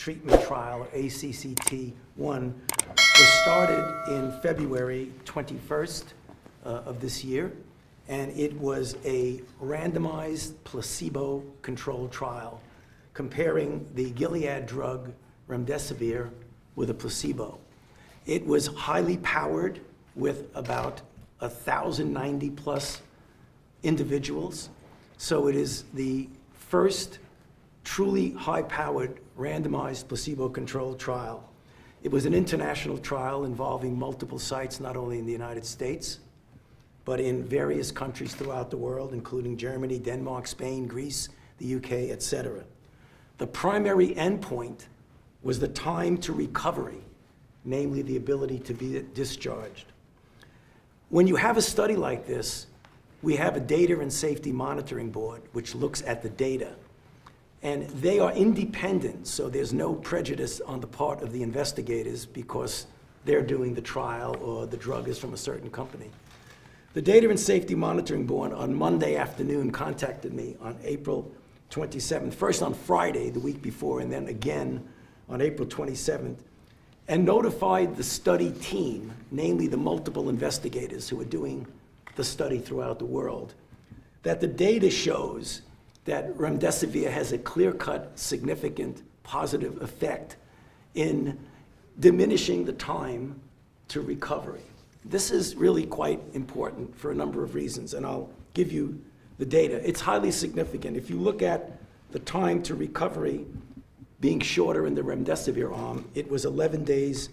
treatment trial, or ACCT-1, was started in February 21st of this year, and it was a randomized placebo-controlled trial comparing the Gilead drug remdesivir with a placebo. It was highly powered with about 1,090 plus individuals. So it is the first truly high-powered randomized placebo-controlled trial. It was an international trial involving multiple sites, not only in the United States, but in various countries throughout the world, including Germany, Denmark, Spain, Greece, the UK, etc. The primary endpoint was the time to recovery, namely the ability to be discharged. When you have a study like this, we have a data and safety monitoring board which looks at the data. And they are independent, so there's no prejudice on the part of the investigators because they're doing the trial or the drug is from a certain company. The Data and Safety Monitoring Board on Monday afternoon contacted me on April 27th, first on Friday the week before, and then again on April 27th, and notified the study team, namely the multiple investigators who are doing the study throughout the world, that the data shows that remdesivir has a clear-cut, significant, positive effect in diminishing the time to recovery. This is really quite important for a number of reasons, and I'll give you the data. It's highly significant. If you look at the time to recovery being shorter in the remdesivir arm, it was 11 days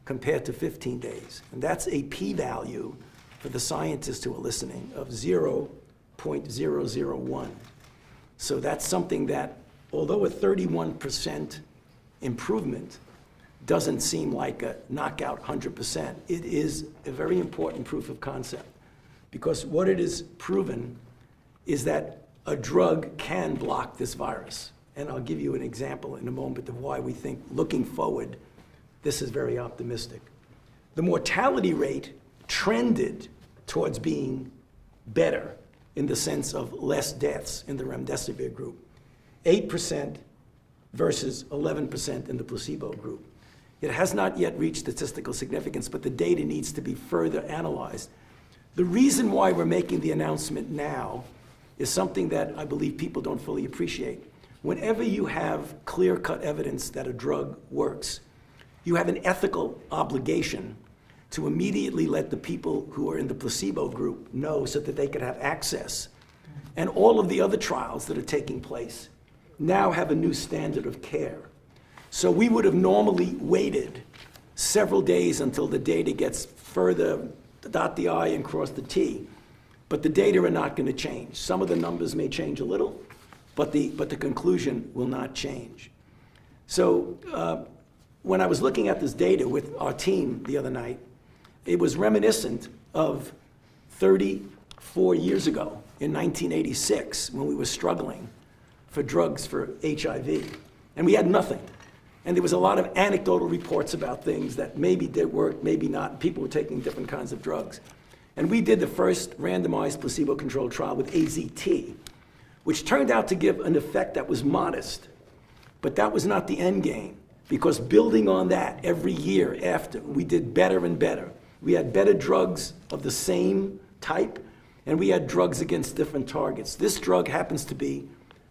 compared to 15 days. And that's a p-value for the scientists who are listening of 0.001. So that's something that, although a 31% improvement doesn't seem like a knockout 100%, it is a very important proof of concept. Because what it is proven is that a drug can block this virus. And I'll give you an example in a moment of why we think, looking forward, this is very optimistic. The mortality rate trended towards being better in the sense of less deaths in the remdesivir group. 8% versus 11% in the placebo group. It has not yet reached statistical significance, but the data needs to be further analyzed. The reason why we're making the announcement now is something that I believe people don't fully appreciate. Whenever you have clear-cut evidence that a drug works, you have an ethical obligation to immediately let the people who are in the placebo group know so that they could have access. And all of the other trials that are taking place now have a new standard of care. So we would have normally waited several days until the data gets further, dot the I and cross the T. But the data are not going to change. Some of the numbers may change a little, but the conclusion will not change. So when I was looking at this data with our team the other night, it was reminiscent of 34 years ago in 1986 when we were struggling for drugs for HIV. And we had nothing. And there was a lot of anecdotal reports about things that maybe did work, maybe not. People were taking different kinds of drugs. And we did the first randomized placebo-controlled trial with AZT, which turned out to give an effect that was modest. But that was not the end game, because building on that every year after, we did better and better. We had better drugs of the same type, and we had drugs against different targets. This drug happens to be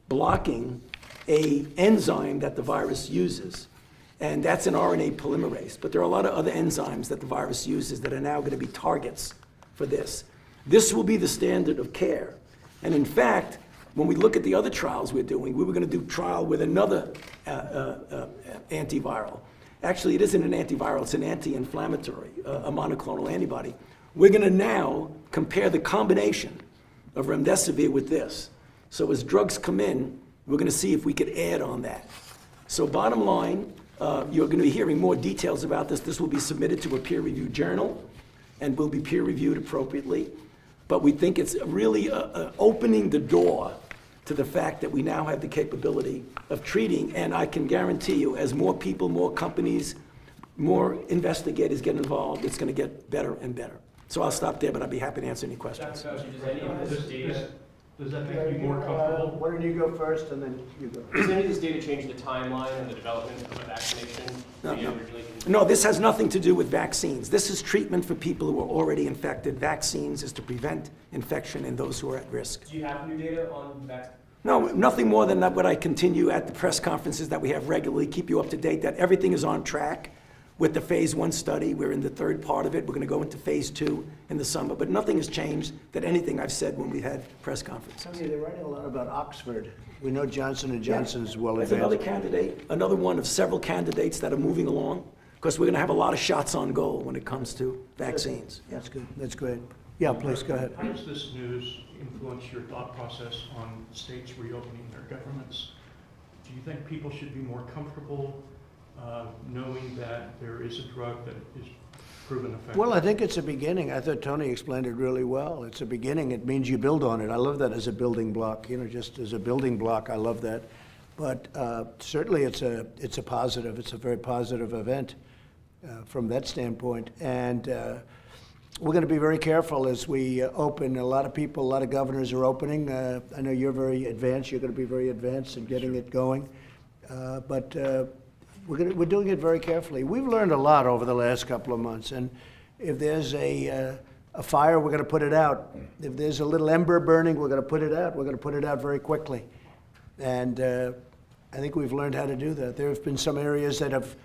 blocking an enzyme that the virus uses, and that's an RNA polymerase. But there are a lot of other enzymes that the virus uses that are now going to be targets for this. This will be the standard of care. And in fact, when we look at the other trials we're doing, we were going to do a trial with another antiviral. Actually, it isn't an antiviral, it's an anti-inflammatory, a monoclonal antibody. We're going to now compare the combination of remdesivir with this. So as drugs come in, we're going to see if we could add on that. So bottom line, you're going to be hearing more details about this. This will be submitted to a peer-reviewed journal and will be peer-reviewed appropriately. But we think it's really opening the door to the fact that we now have the capability of treating, and I can guarantee you, as more people, more companies, more investigators get involved, it's going to get better and better. So I'll stop there, but I'd be happy to answer any questions. Does any of this data Does that make you more comfortable? Why don't you go first and then you go? Does any of this data change the timeline and the development of a vaccination? No, this has nothing to do with vaccines. This is treatment for people who are already infected. Vaccines is to prevent infection in those who are at risk. Do you have new data on vaccines? No, nothing more than what I continue at the press conferences that we have regularly, keep you up to date, that everything is on track with the phase 1 study. We're in the third part of it. We're going to go into phase 2 in the summer, but nothing has changed that anything I've said when we had press conferences. Tony, they're writing a lot about Oxford. We know Johnson & Johnson is well There's advanced. another candidate, another one of several candidates that are moving along, because we're going to have a lot of shots on goal when it comes to vaccines. That's good. That's great. Yeah, please go ahead. How does this news influence your thought process on states reopening their governments? Do you think people should be more comfortable knowing that there is a drug that is proven effective? Well, I think it's a beginning. I thought Tony explained it really well. It's a beginning. It means you build on it. I love that as a building block. You know, just as a building block, I love that. But certainly it's a positive. It's a very positive event from that standpoint. And we're going to be very careful as we open. A lot of people, a lot of governors are opening. I know you're very advanced. You're going to be very advanced in getting it going. But we're doing it very carefully. We've learned a lot over the last couple of months. And if there's a fire, we're going to put it out. If there's a little ember burning, we're going to put it out. We're going to put it out very quickly. And I think we've learned how to do that. There have been some areas that have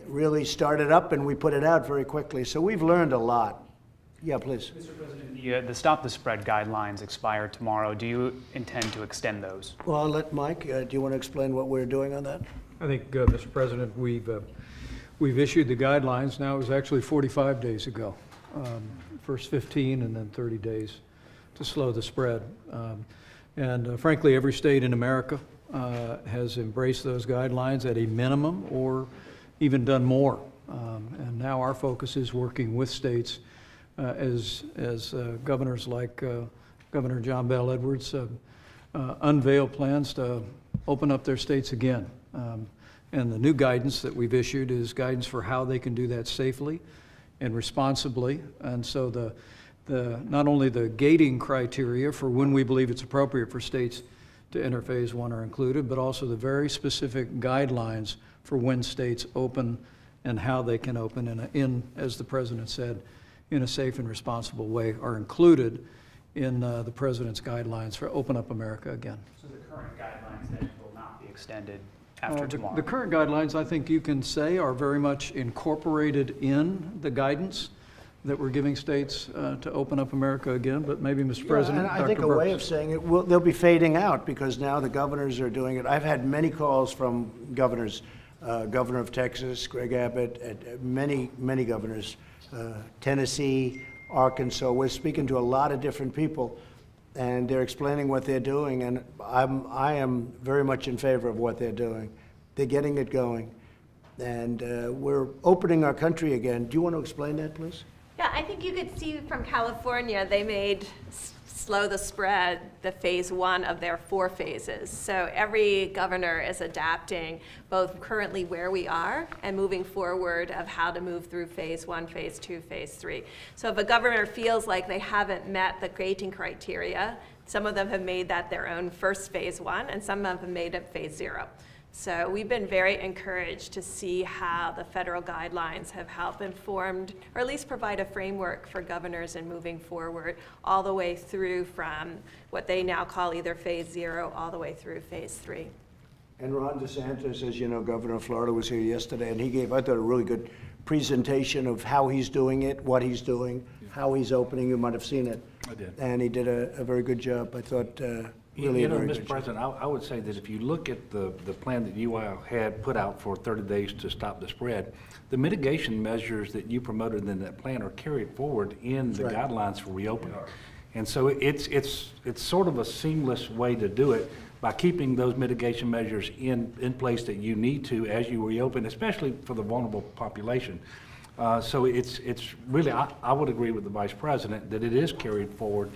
really started up and we put it out very quickly. So we've learned a lot. Yeah, please. Mr. President, the Stop the Spread guidelines expire tomorrow. Do you intend to extend those? Well, I'll let Mike, do you want to explain what we're doing on that? I think, Mr. President, we've issued the guidelines. Now, it was actually 45 days ago. First 15 and then 30 days to slow the spread. Frankly, every state in America has embraced those guidelines at a minimum or even done more. And now our focus is working with states as governors like Governor John Bel Edwards unveil plans to open up their states again. And the new guidance that we've issued is guidance for how they can do that safely and responsibly. And so not only the gating criteria for when we believe it's appropriate for states to enter phase 1 are included, but also the very specific guidelines for when states open and how they can open as the President said, in a safe and responsible way are included in the President's guidelines for Open Up America again. So the current guidelines then will not be extended after tomorrow? The current guidelines, I think you can say, are very much incorporated in the guidance that we're giving states to open up America again, but maybe, Mr. President, And I think a way of saying it, they'll be fading out because now the governors are doing it. I've had many calls from governors, Governor of Texas, Greg Abbott, and many governors, Tennessee, Arkansas. We're speaking to a lot of different people, and they're explaining what they're doing, and I am very much in favor of what they're doing. They're getting it going, and we're opening our country again. Do you want to explain that, please? Yeah, I think you could see from California, they made slow the spread the phase 1 of their 4 phases. So every governor is adapting both currently where we are and moving forward of how to move through phase 1, phase 2, phase 3. So if a governor feels like they haven't met the gating criteria, some of them have made that their own first phase 1 and some of them have made it phase 0. So we've been very encouraged to see how the federal guidelines have helped informed, or at least provide a framework for governors in moving forward all the way through from what they now call either phase 0 all the way through phase 3. And Ron DeSantis, as you know, Governor of Florida, was here yesterday, and he gave, I thought, a really good presentation of how he's doing it, what he's doing, how he's opening. You might have seen it. I did. And he did a very good job. I thought, really you know, very Mr. good President, I would say that if you look at the plan that you had put out for 30 days to stop the spread, the mitigation measures that you promoted in that plan are carried forward in the guidelines for reopening. And so it's sort of a seamless way to do it by keeping those mitigation measures in place that you need to as you reopen, especially for the vulnerable population. So it's really, I would agree with the Vice President that it is carried forward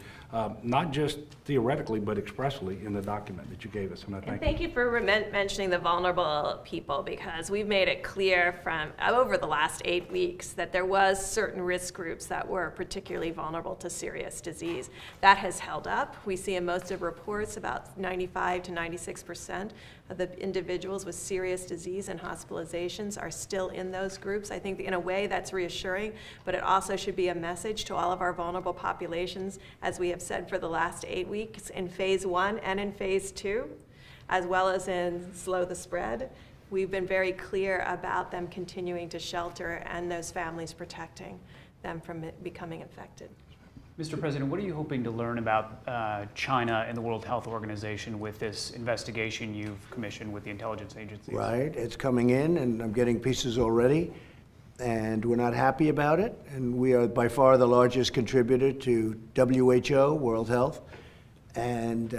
not just theoretically, but expressly in the document that you gave us, and I And thank you. thank you for mentioning the vulnerable people, because we've made it clear from over the last 8 weeks that there was certain risk groups that were particularly vulnerable to serious disease. That has held up. We see in most of reports about 95 to 96% of the individuals with serious disease and hospitalizations are still in those groups. I think in a way that's reassuring, but it also should be a message to all of our vulnerable populations, as we have said for the last 8 weeks, in phase 1 and in phase 2, as well as in slow the spread. We've been very clear about them continuing to shelter and those families protecting them from becoming infected. Mr. President, what are you hoping to learn about China and the World Health Organization with this investigation you've commissioned with the intelligence agencies? Right, it's coming in, and I'm getting pieces already, and we're not happy about it. And we are by far the largest contributor to WHO, World Health, and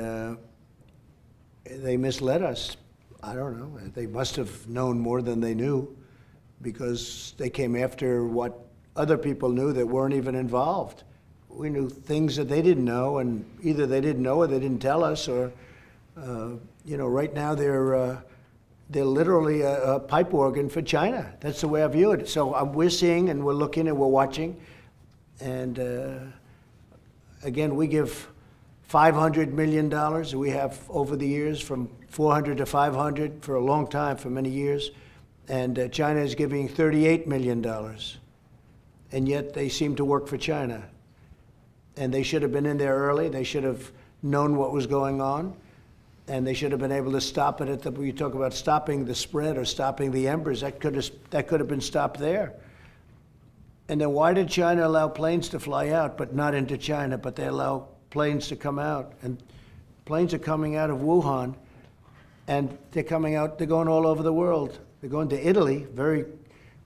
they misled us. I don't know, they must have known more than they knew, because they came after what other people knew that weren't even involved. We knew things that they didn't know, and either they didn't know or they didn't tell us, or, right now they're literally a pipe organ for China. That's the way I view it. So we're seeing, and we're looking, and we're watching, and again, we give $500 million. We have over the years from 400 to 500 for a long time, for many years, and China is giving $38 million, and yet they seem to work for China. And they should have been in there early. They should have known what was going on, and they should have been able to stop it when you talk about stopping the spread or stopping the embers. That could have been stopped there. And then why did China allow planes to fly out, but not into China, but they allow planes to come out? And planes are coming out of Wuhan, and they're coming out. They're going all over the world. They're going to Italy, very,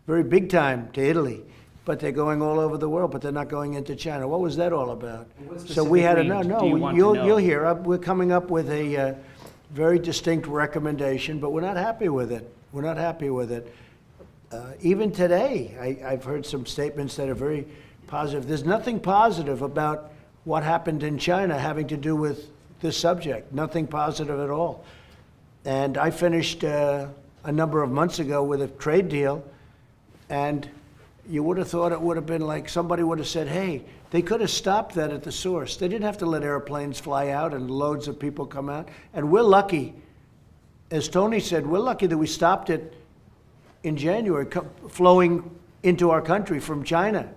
very big time to Italy. But they're going all over the world, but they're not going into China. What was that all about? So we had you'll hear. We're coming up with a very distinct recommendation, but we're not happy with it. We're not happy with it. Even today, I've heard some statements that are very positive. There's nothing positive about what happened in China having to do with this subject. Nothing positive at all. And I finished a number of months ago with a trade deal, and you would have thought it would have been like somebody would have said, hey, they could have stopped that at the source. They didn't have to let airplanes fly out and loads of people come out. And we're lucky, as Tony said, we're lucky that we stopped it in January, flowing into our country from China,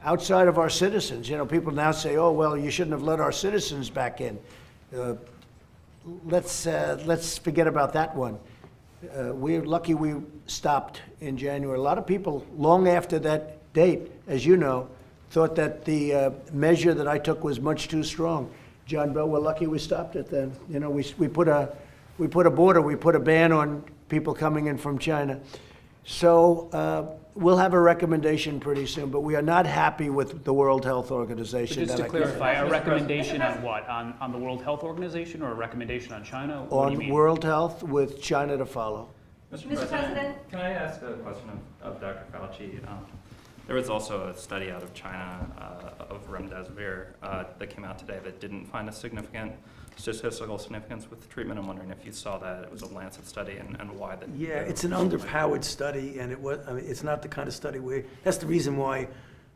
outside of our citizens. People now say, oh, well, you shouldn't have let our citizens back in. Let's forget about that one. We're lucky we stopped in January. A lot of people, long after that date, as you know, thought that the measure that I took was much too strong. John Bell, we're lucky we stopped it then. We put a border, we put a ban on people coming in from China. So we'll have a recommendation pretty soon, but we are not happy with the World Health Organization. But just to clarify, a recommendation on what? On the World Health Organization, or a recommendation on China? What do you On mean? World Health with China to follow. Mr. President, can I ask a question of Dr. Fauci? There was also a study out of China of remdesivir that came out today that didn't find a significant statistical significance with treatment. I'm wondering if you saw that. It was a Lancet study, and why that. Yeah, it's an underpowered study, and it's not the kind of study that's the reason why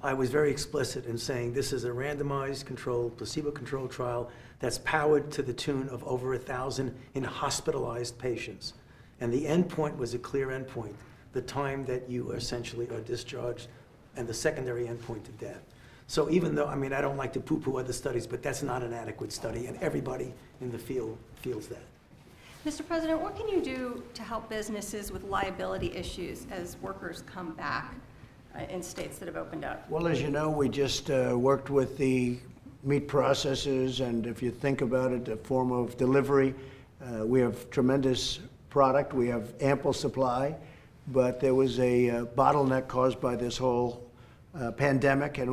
I was very explicit in saying this is a randomized controlled, placebo-controlled trial that's powered to the tune of over 1,000 in hospitalized patients. And the endpoint was a clear endpoint, the time that you essentially are discharged, and the secondary endpoint of death. So even though, I don't like to poo-poo other studies, but that's not an adequate study, and everybody in the field feels that. Mr. President, what can you do to help businesses with liability issues as workers come back in states that have opened up? Well, as you know, we just worked with the meat processors, and if you think about it, a form of delivery, we have tremendous product, we have ample supply, but there was a bottleneck caused by this whole pandemic, and it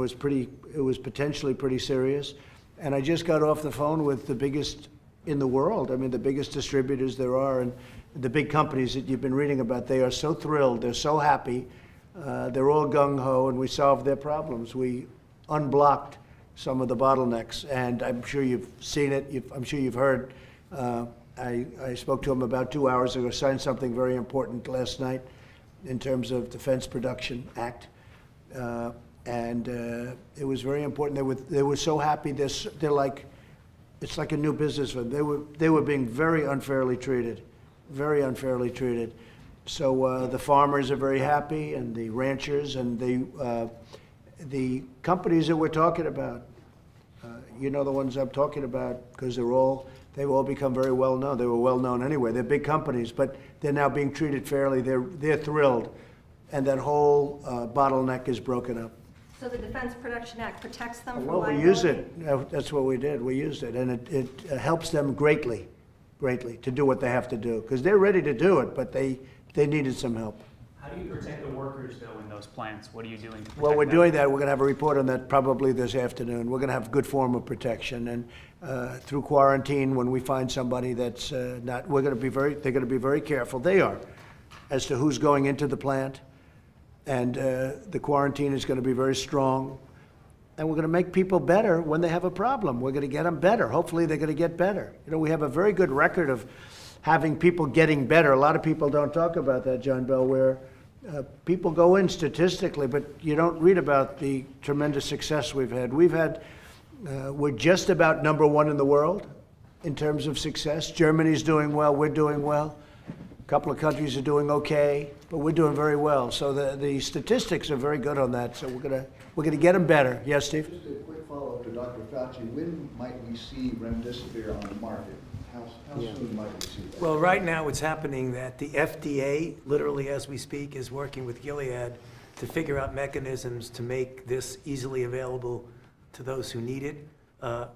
was potentially pretty serious. And I just got off the phone with the biggest in the world. The biggest distributors there are, and the big companies that you've been reading about. They are so thrilled, they're so happy, they're all gung-ho, and we solved their problems. We unblocked some of the bottlenecks. And I'm sure you've seen it, I'm sure you've heard. I spoke to him about 2 hours ago, signed something very important last night in terms of Defense Production Act. It was very important. They were so happy. They're like, it's like a new business for them. They were being very unfairly treated, very unfairly treated. So the farmers are very happy, and the ranchers, and the companies that we're talking about. You know the ones I'm talking about, because they've all become very well known. They were well known anyway. They're big companies, but they're now being treated fairly. They're thrilled, and that whole bottleneck is broken up. So the Defense Production Act protects them from Well, liability? we use it. That's what we did. We used it, and it helps them greatly to do what they have to do, because they're ready to do it, but they needed some help. How do you protect the workers, though, in those plants? What are you doing to protect Well, we're them? doing that. We're going to have a report on that probably this afternoon. We're going to have a good form of protection, and through quarantine, when we find somebody that's not, they're going to be very careful. They are, as to who's going into the plant, and the quarantine is going to be very strong. And we're going to make people better when they have a problem. We're going to get them better. Hopefully, they're going to get better. You know, we have a very good record of having people getting better. A lot of people don't talk about that, John Bell, where people go in statistically, but you don't read about the tremendous success we've had. We're just about #1 in the world in terms of success. Germany's doing well, we're doing well. A couple of countries are doing okay, but we're doing very well. So the statistics are very good on that. So we're gonna get them better. Yes, Steve? Just a quick follow-up to Dr. Fauci. When might we see remdesivir on the market? How soon might we see that? Well, right now, it's happening that the FDA, literally as we speak, is working with Gilead to figure out mechanisms to make this easily available to those who need it.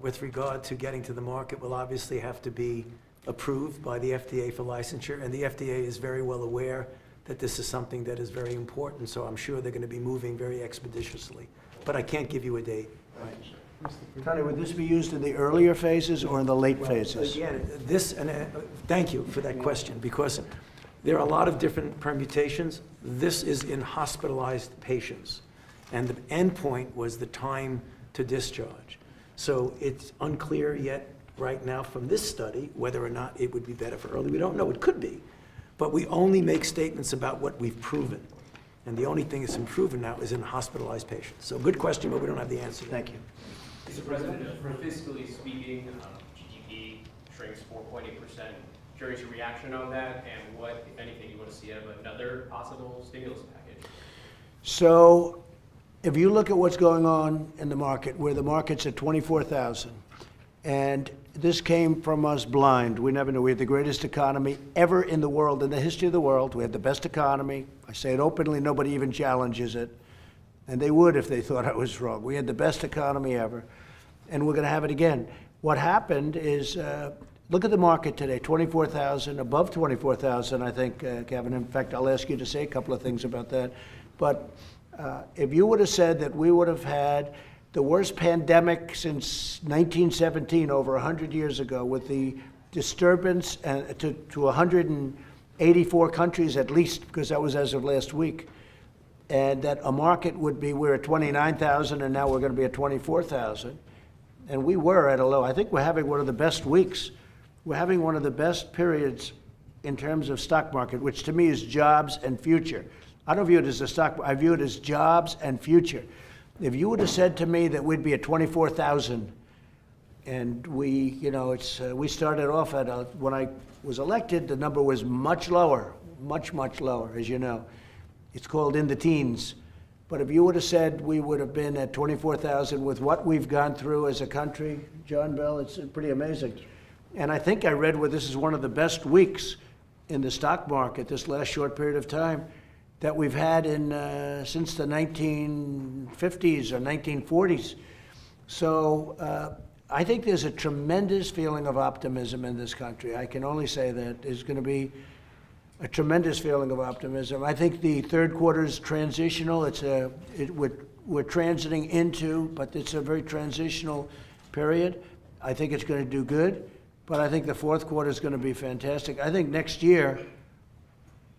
With regard to getting to the market, will obviously have to be approved by the FDA for licensure, and the FDA is very well aware that this is something that is very important, so I'm sure they're going to be moving very expeditiously. But I can't give you a date. Tony, would this be used in the earlier phases or in the late phases? Again, thank you for that question, because there are a lot of different permutations. This is in hospitalized patients, and the endpoint was the time to discharge. So it's unclear yet right now from this study whether or not it would be better for early. We don't know. It could be. But we only make statements about what we've proven. And the only thing that's been proven now is in hospitalized patients. So good question, but we don't have the answer. Thank you. Mr. President, for fiscally speaking, GDP shrinks 4.8%. Curious your reaction on that, and what, if anything, you want to see out of another possible stimulus package? So if you look at what's going on in the market, where the market's at 24,000, and this came from us blind. We never knew. We had the greatest economy ever in the world, in the history of the world. We had the best economy. I say it openly. Nobody even challenges it. And they would if they thought I was wrong. We had the best economy ever, and we're going to have it again. What happened is, look at the market today, 24,000, above 24,000, I think, Kevin. In fact, I'll ask you to say a couple of things about that. But if you would have said that we would have had the worst pandemic since 1917, over 100 years ago, with the disturbance to 184 countries at least, because that was as of last week, and that a market would be, we're at 29,000 and now we're going to be at 24,000. And we were at a low. I think we're having one of the best weeks. We're having one of the best periods in terms of stock market, which to me is jobs and future. I don't view it as a stock, I view it as jobs and future. If you would have said to me that we'd be at 24,000, and we started off at, when I was elected, the number was much lower, much lower, as you know. It's called in the teens. But if you would have said we would have been at 24,000 with what we've gone through as a country, John Bell, it's pretty amazing. And I think I read where this is one of the best weeks in the stock market, this last short period of time, that we've had since the 1950s or 1940s. So I think there's a tremendous feeling of optimism in this country. I can only say that there's going to be a tremendous feeling of optimism. I think the third quarter is transitional. We're transiting into, but it's a very transitional period. I think it's going to do good, but I think the fourth quarter is going to be fantastic. I think next year,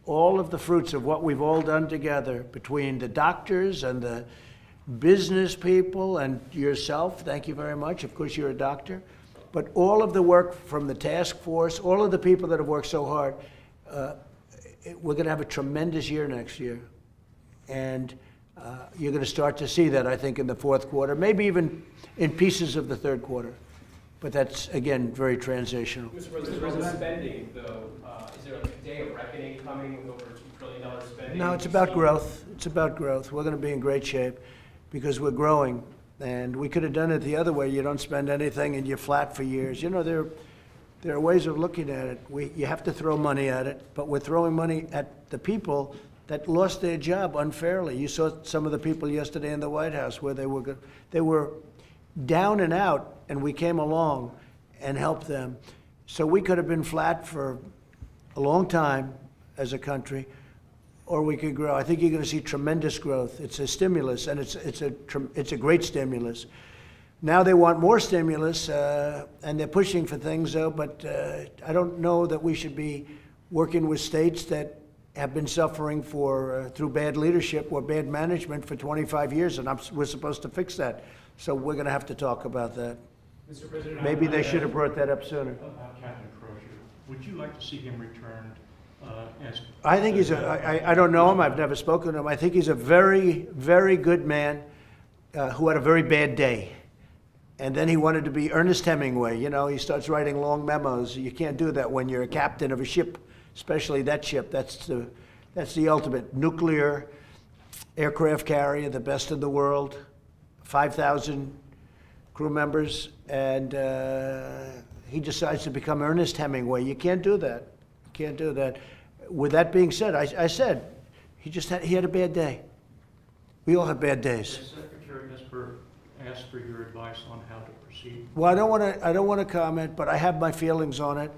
all of the fruits of what we've all done together, between the doctors and the business people and yourself, thank you very much. Of course, you're a doctor. But all of the work from the task force, all of the people that have worked so hard, we're going to have a tremendous year next year. And you're going to start to see that, I think, in the fourth quarter, maybe even in pieces of the third quarter. But that's, again, very transitional. Mr. President, spending, though, is there like a day of reckoning coming with over $2 trillion spending? No, it's about growth. It's about growth. We're going to be in great shape because we're growing. And we could have done it the other way. You don't spend anything and you're flat for years. You know, there are ways of looking at it. You have to throw money at it, but we're throwing money at the people that lost their job unfairly. You saw some of the people yesterday in the White House where they were down and out, and we came along and helped them. So we could have been flat for a long time as a country, or we could grow. I think you're going to see tremendous growth. It's a stimulus, and it's a great stimulus. Now they want more stimulus, and they're pushing for things, though, but I don't know that we should be working with states that have been suffering through bad leadership or bad management for 25 years, and we're supposed to fix that. So we're going to have to talk about that. Mr. President, Maybe they should have brought that up sooner. About Captain Crozier, would you like to see him returned as? I think I don't know him. I've never spoken to him. I think he's a very, very good man who had a very bad day. And then he wanted to be Ernest Hemingway. You know, he starts writing long memos. You can't do that when you're a captain of a ship, especially that ship. That's the ultimate nuclear aircraft carrier, the best in the world, 5,000 crew members, and he decides to become Ernest Hemingway. You can't do that. You can't do that. With that being said, I said he had a bad day. We all have bad days. Has Secretary Esper asked for your advice on how to proceed? Well, I don't want to comment, but I have my feelings on it,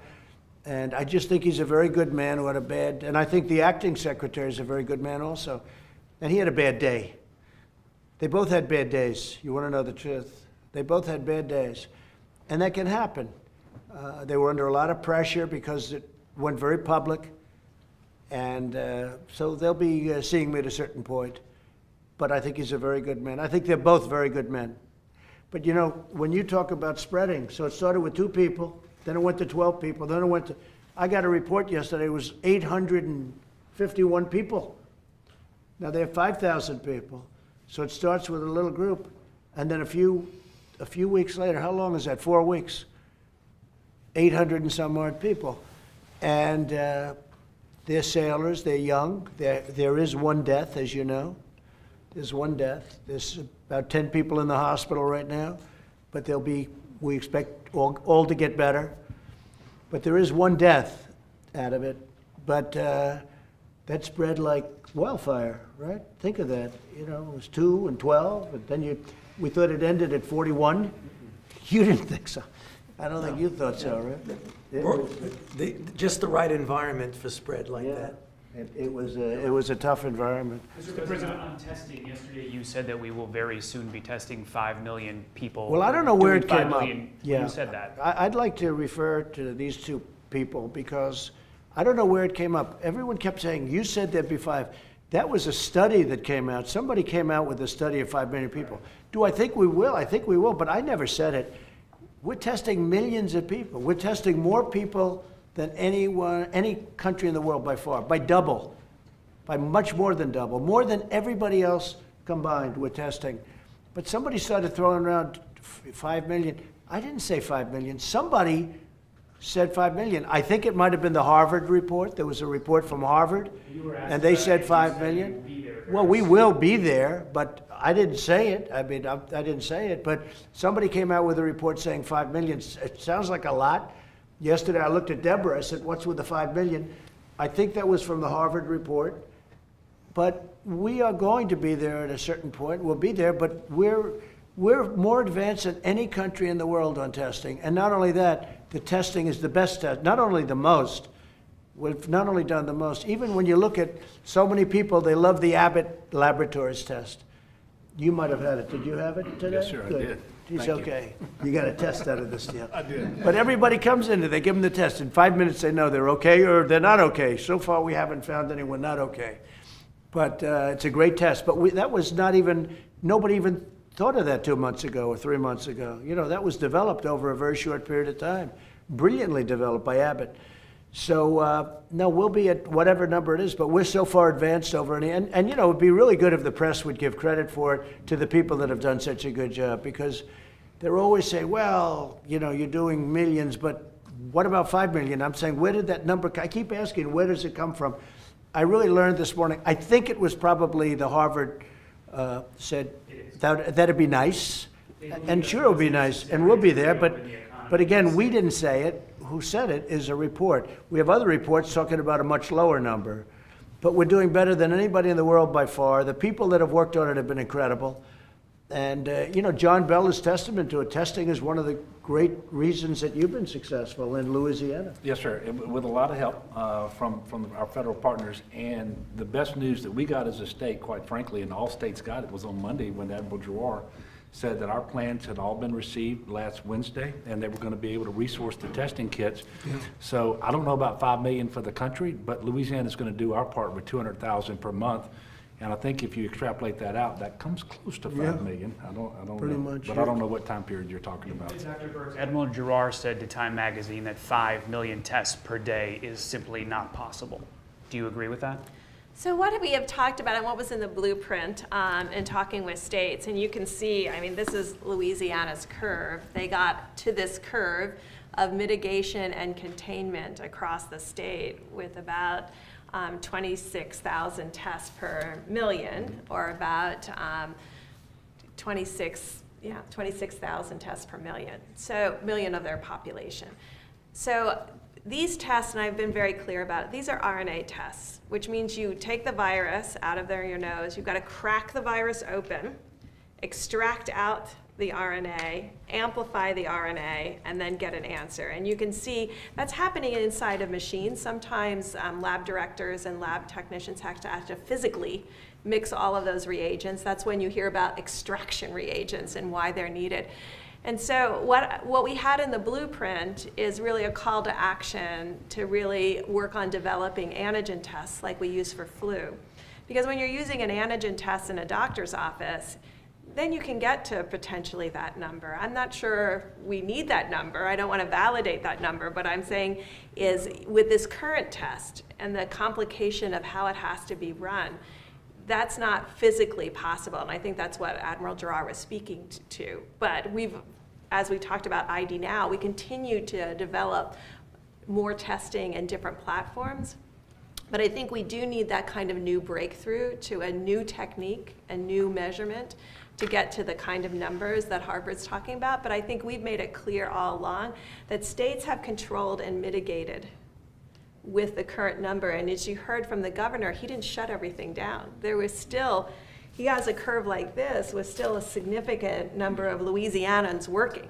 and I just think he's a very good man who had a bad. And I think the acting secretary is a very good man also, and he had a bad day. They both had bad days. You want to know the truth? They both had bad days, and that can happen. They were under a lot of pressure because it went very public, and so they'll be seeing me at a certain point. But I think he's a very good man. I think they're both very good men. But you know, when you talk about spreading, so it started with 2 people, then it went to 12 people, then it went to, I got a report yesterday, it was 851 people. Now they have 5,000 people. So it starts with a little group, and then a few weeks later, how long is that? 4 weeks. 800 and some odd people. And they're sailors, they're young. There is one death, as you know. There's one death. There's about 10 people in the hospital right now, but we expect all to get better. But there is one death out of it. But that spread like wildfire, right? Think of that. You know, it was 2 and 12, but then we thought it ended at 41. You didn't think so. I don't think you thought so, right? Just the right environment for spread like that. It was a tough environment. Mr. President, on testing, yesterday you said that we will very soon be testing 5 million people. Well, I don't know where it doing came 5 up. million. Yeah. You said that. I'd like to refer to these 2 people because I don't know where it came up. Everyone kept saying, you said there'd be 5. That was a study that came out. Somebody came out with a study of 5 million people. Do I think we will? I think we will, but I never said it. We're testing millions of people. We're testing more people than any country in the world by far, by double, by much more than double, more than everybody else combined we're testing. But somebody started throwing around 5 million. I didn't say 5 million. Somebody said 5 million. I think it might have been the Harvard report. There was a report from Harvard, and they said 5 million. Well, we will be there, but I didn't say it. I mean, I didn't say it, but somebody came out with a report saying 5 million. It sounds like a lot. Yesterday, I looked at Deborah. I said, what's with the 5 million? I think that was from the Harvard report. But we are going to be there at a certain point. We'll be there, but we're more advanced than any country in the world on testing. And not only that, the testing is the best test, not only the most. We've not only done the most, even when you look at so many people, they love the Abbott Laboratories test. You might have had it. Did you have it today? Yes, sir, Good. I did. It's Thank okay. You got a test out of this deal. I did. But everybody comes in and they give them the test. In 5 minutes, they know they're okay or they're not okay. So far, we haven't found anyone not okay. But it's a great test. But that was not even, nobody even thought of that 2 months ago or 3 months ago. You know, that was developed over a very short period of time, brilliantly developed by Abbott. So, no, we'll be at whatever number it is, but we're so far advanced over any, and you know, it'd be really good if the press would give credit for it to the people that have done such a good job, because they're always saying, well, you know, you're doing millions, but what about 5 million? I'm saying, where did that number, I keep asking, where does it come from? I really learned this morning, I think it was probably the Harvard said that'd be nice, and sure it'll be nice, and we'll be there, but again, we didn't say it. Who said it is a report. We have other reports talking about a much lower number, but we're doing better than anybody in the world by far. The people that have worked on it have been incredible. And, you know, John Bell is testament to it. Testing is one of the great reasons that you've been successful in Louisiana. Yes, sir, with a lot of help from our federal partners. And the best news that we got as a state, quite frankly, and all states got it, was on Monday when Admiral Giroir said that our plans had all been received last Wednesday, and they were going to be able to resource the testing kits. Yeah. So I don't know about 5 million for the country, but Louisiana is going to do our part with 200,000 per month. And I think if you extrapolate that out, that comes close to 5 million. I don't pretty know, much, but I don't know what time period you're talking about. Dr. Burks, Admiral Giroir said to Time Magazine that 5 million tests per day is simply not possible. Do you agree with that? So what we have talked about and what was in the blueprint in talking with states, and you can see, I mean, this is Louisiana's curve. They got to this curve of mitigation and containment across the state with about 26,000 tests per million, or about 26,000 tests per million. So million of their population. So these tests, and I've been very clear about it, these are RNA tests, which means you take the virus out of your nose, you've got to crack the virus open, extract out the RNA, amplify the RNA, and then get an answer. And you can see that's happening inside of machines. Sometimes lab directors and lab technicians have to physically mix all of those reagents. That's when you hear about extraction reagents and why they're needed. And so what we had in the blueprint is really a call to action to really work on developing antigen tests like we use for flu. Because when you're using an antigen test in a doctor's office, then you can get to potentially that number. I'm not sure we need that number. I don't want to validate that number, but I'm saying is with this current test and the complication of how it has to be run, that's not physically possible, and I think that's what Admiral Giroir was speaking to. But as we talked about ID Now, we continue to develop more testing and different platforms. But I think we do need that kind of new breakthrough to a new technique, a new measurement to get to the kind of numbers that Harvard's talking about. But I think we've made it clear all along that states have controlled and mitigated with the current number. And as you heard from the governor, he didn't shut everything down. There was still, he has a curve like this with still a significant number of Louisianans working.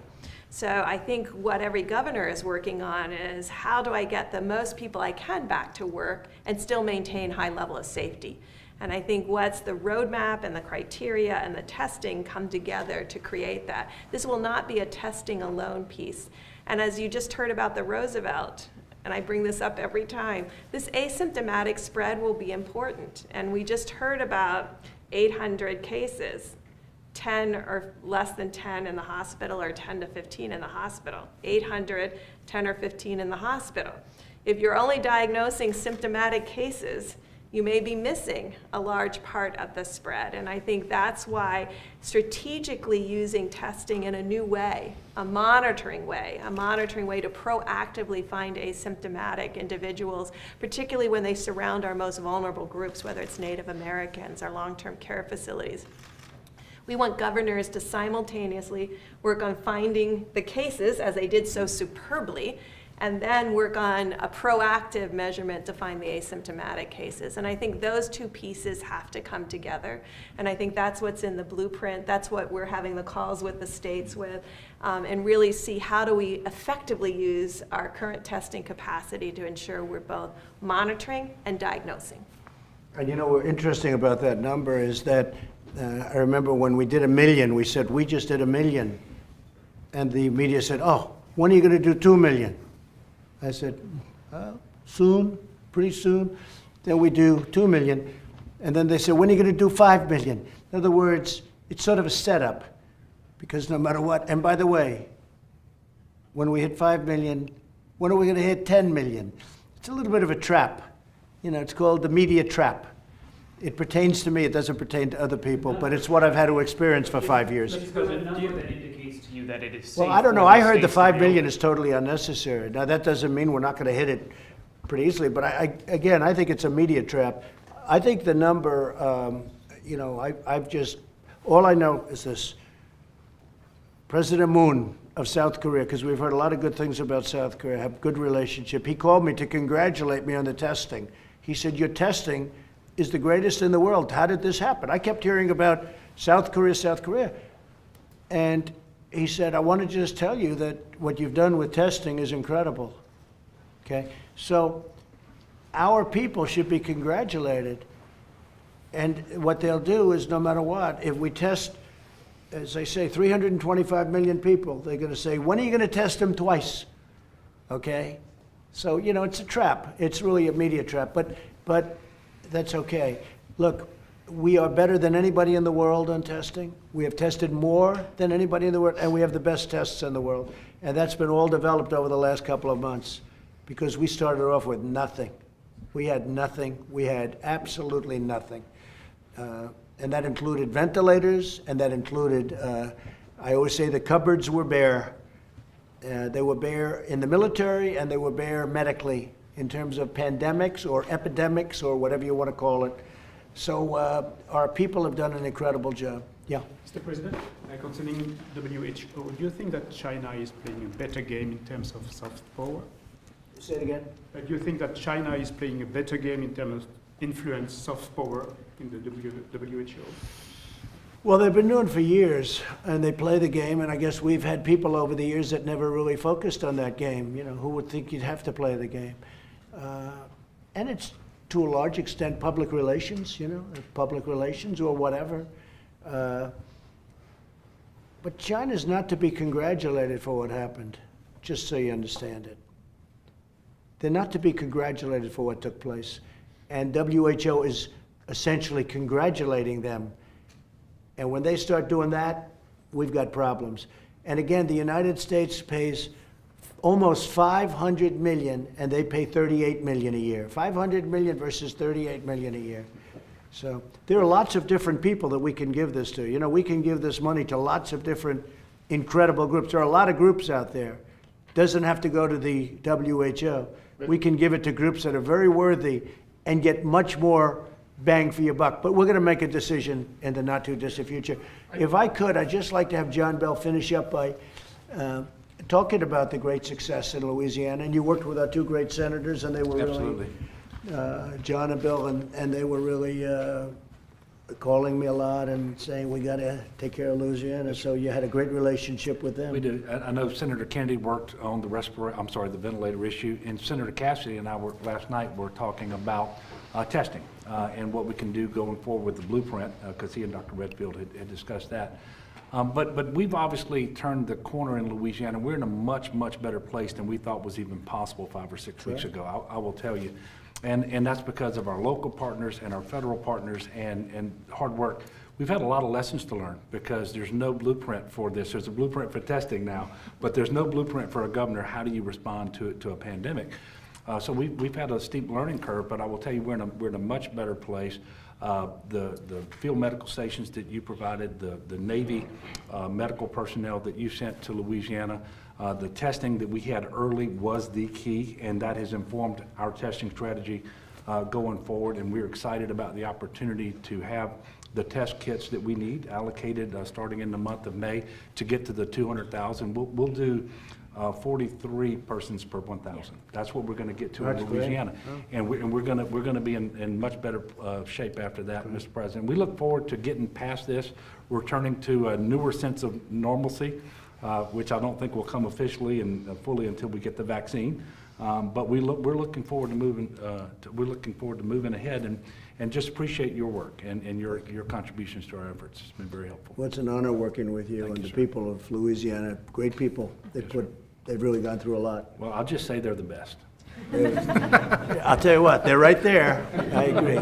So I think what every governor is working on is how do I get the most people I can back to work and still maintain high level of safety. And I think what's the roadmap and the criteria and the testing come together to create that. This will not be a testing alone piece. And as you just heard about the Roosevelt, and I bring this up every time, this asymptomatic spread will be important. And we just heard about 800 cases, 10 or less than 10 in the hospital, or 10 to 15 in the hospital. 800, 10 or 15 in the hospital. If you're only diagnosing symptomatic cases, you may be missing a large part of the spread. And I think that's why strategically using testing in a new way, a monitoring way to proactively find asymptomatic individuals, particularly when they surround our most vulnerable groups, whether it's Native Americans, our long-term care facilities. We want governors to simultaneously work on finding the cases, as they did so superbly, and then work on a proactive measurement to find the asymptomatic cases. And I think those two pieces have to come together. And I think that's what's in the blueprint. That's what we're having the calls with the states with, and really see how do we effectively use our current testing capacity to ensure we're both monitoring and diagnosing. And you know what's interesting about that number is that I remember when we did 1 million, we said, we just did 1 million. And the media said, oh, when are you going to do 2 million? I said, soon, pretty soon. Then we do 2 million. And then they say, when are you going to do 5 million? In other words, it's sort of a setup, because no matter what, and by the way, when we hit 5 million, when are we going to hit 10 million? It's a little bit of a trap. You know, it's called the media trap. It pertains to me, it doesn't pertain to other people, but it's what I've had to experience for 5 years. Is there a number that indicates to you that it is safe? Well, I don't know. for I heard the states to 5 be million open? is totally unnecessary. Now, that doesn't mean we're not going to hit it pretty easily, but again, I think it's a media trap. I think the number, you know, I've just, all I know is this. President Moon of South Korea, because we've heard a lot of good things about South Korea, have good relationship. He called me to congratulate me on the testing. He said, your testing is the greatest in the world. How did this happen? I kept hearing about South Korea, South Korea. And he said, I want to just tell you that what you've done with testing is incredible. Okay? So our people should be congratulated. And what they'll do is, no matter what, if we test, as they say, 325 million people, they're going to say, when are you going to test them twice? Okay? So, you know, it's a trap. It's really a media trap, but that's okay. Look, we are better than anybody in the world on testing. We have tested more than anybody in the world, and we have the best tests in the world. And that's been all developed over the last couple of months, because we started off with nothing. We had nothing. We had absolutely nothing. And that included ventilators, and that included, I always say the cupboards were bare. They were bare in the military, and they were bare medically in terms of pandemics or epidemics or whatever you want to call it. So our people have done an incredible job. Yeah. Mr. President, concerning WHO, do you think that China is playing a better game in terms of soft power? Say it again. Do you think that China is playing a better game in terms of influence, soft power in the WHO? Well, they've been doing it for years, and they play the game, and I guess we've had people over the years that never really focused on that game. You know, who would think you'd have to play the game? And it's, to a large extent, public relations, you know, public relations or whatever. But China's not to be congratulated for what happened, just so you understand it. They're not to be congratulated for what took place. And WHO is essentially congratulating them. And when they start doing that, we've got problems. And again, the United States pays almost 500 million, and they pay 38 million a year. 500 million versus 38 million a year. So there are lots of different people that we can give this to. You know, we can give this money to lots of different incredible groups. There are a lot of groups out there. Doesn't have to go to the WHO. We can give it to groups that are very worthy and get much more bang for your buck. But we're going to make a decision in the not too distant future. If I could, I'd just like to have John Bel finish up by talking about the great success in Louisiana. And you worked with our two great senators, and they were Absolutely. really, John and Bill, and they were really calling me a lot and saying, we got to take care of Louisiana. So you had a great relationship with them. We did. I know Senator Kennedy worked on the the ventilator issue, and Senator Cassidy and I last night were talking about testing and what we can do going forward with the blueprint, because he and Dr. Redfield had discussed that. But we've obviously turned the corner in Louisiana. We're in a much, much better place than we thought was even possible 5 or 6 weeks ago, I will tell you. And that's because of our local partners and our federal partners and hard work. We've had a lot of lessons to learn, because there's no blueprint for this. There's a blueprint for testing now, but there's no blueprint for a governor. How do you respond to a pandemic? So we've had a steep learning curve, but I will tell you we're in a much better place. The field medical stations that you provided, the Navy medical personnel that you sent to Louisiana, the testing that we had early was the key, and that has informed our testing strategy going forward, and we're excited about the opportunity to have the test kits that we need allocated starting in the month of May to get to the 200,000. We'll do 43 persons per 1,000. That's what we're going to get to in Louisiana, and we're going to be in much better shape after that, Mr. President. We look forward to getting past this, returning to a newer sense of normalcy, which I don't think will come officially and fully until we get the vaccine. But we're looking forward to moving. We're looking forward to moving ahead, and just appreciate your work and your contributions to our efforts. It's been very helpful. Well, it's an honor working with you. Thank and you, the people of Louisiana. Great people. They've really gone through a lot. Well, I'll just say they're the best. I'll tell you what, they're right there. I agree.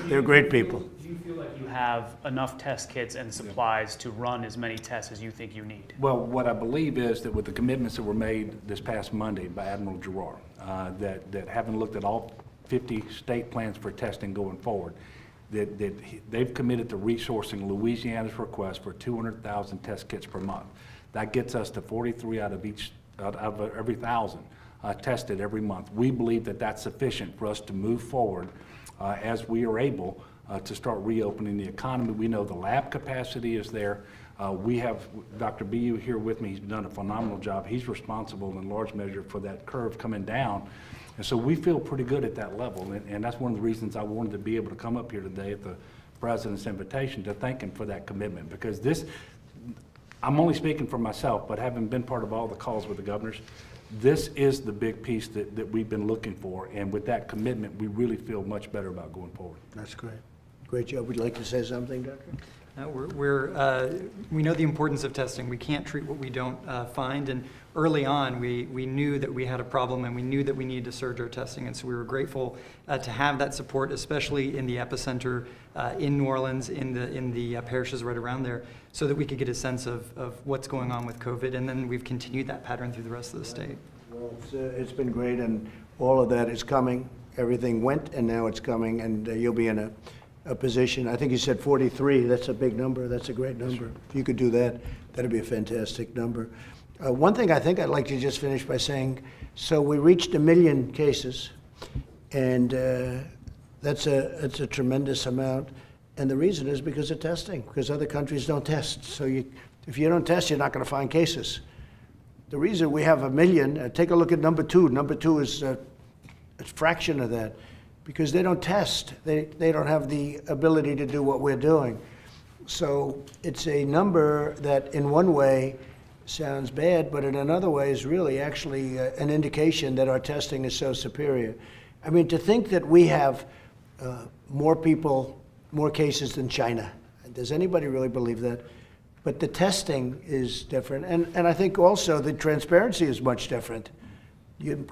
They're great people. Do you feel like you have enough test kits and supplies to run as many tests as you think you need? Well, what I believe is that with the commitments that were made this past Monday by Admiral Giroir, that having looked at all 50 state plans for testing going forward, that they've committed to resourcing Louisiana's request for 200,000 test kits per month. That gets us to 43 out of every 1,000 tested every month. We believe that that's sufficient for us to move forward as we are able to start reopening the economy. We know the lab capacity is there. We have Dr. Bu here with me. He's done a phenomenal job. He's responsible in large measure for that curve coming down. And so we feel pretty good at that level. And that's one of the reasons I wanted to be able to come up here today at the President's invitation to thank him for that commitment. Because this, I'm only speaking for myself, but having been part of all the calls with the governors, this is the big piece that we've been looking for. And with that commitment, we really feel much better about going forward. That's great. Great job. Would you like to say something, Doctor? We know the importance of testing. We can't treat what we don't find. And early on, we knew that we had a problem and we knew that we needed to surge our testing. And so we were grateful to have that support, especially in the epicenter in New Orleans, in the parishes right around there, so that we could get a sense of what's going on with COVID. And then we've continued that pattern through the rest of the state. Well, it's been great, and all of that is coming. Everything went, and now it's coming, and you'll be in a position. I think you said 43. That's a big number. That's a great number. If you could do that, that'd be a fantastic number. One thing I think I'd like to just finish by saying, so we reached 1 million cases, and that's a tremendous amount. And the reason is because of testing, because other countries don't test. So if you don't test, you're not going to find cases. The reason we have 1 million, take a look at number 2. Number 2 is a fraction of that, because they don't test. They don't have the ability to do what we're doing. So it's a number that in one way sounds bad, but in another way is really actually an indication that our testing is so superior. I mean, to think that we have more cases than China. Does anybody really believe that? But the testing is different. And I think also the transparency is much different.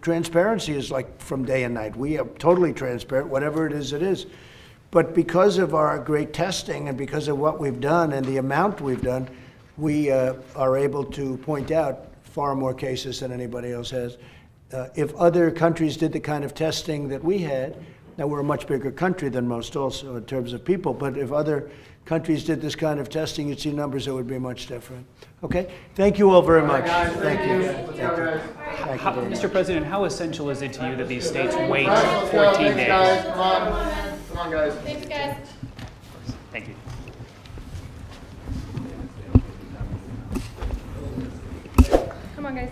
Transparency is like from day and night. We are totally transparent, whatever it is, it is. But because of our great testing and because of what we've done and the amount we've done, we are able to point out far more cases than anybody else has. If other countries did the kind of testing that we had, now we're a much bigger country than most also in terms of people, but if other countries did this kind of testing, you'd see numbers that would be much different. Okay? Thank you all very much. Thank you. Mr. President, how essential is it to you that these states wait 14 days? Come on, guys. Thanks, guys. Thank you. Come on, guys.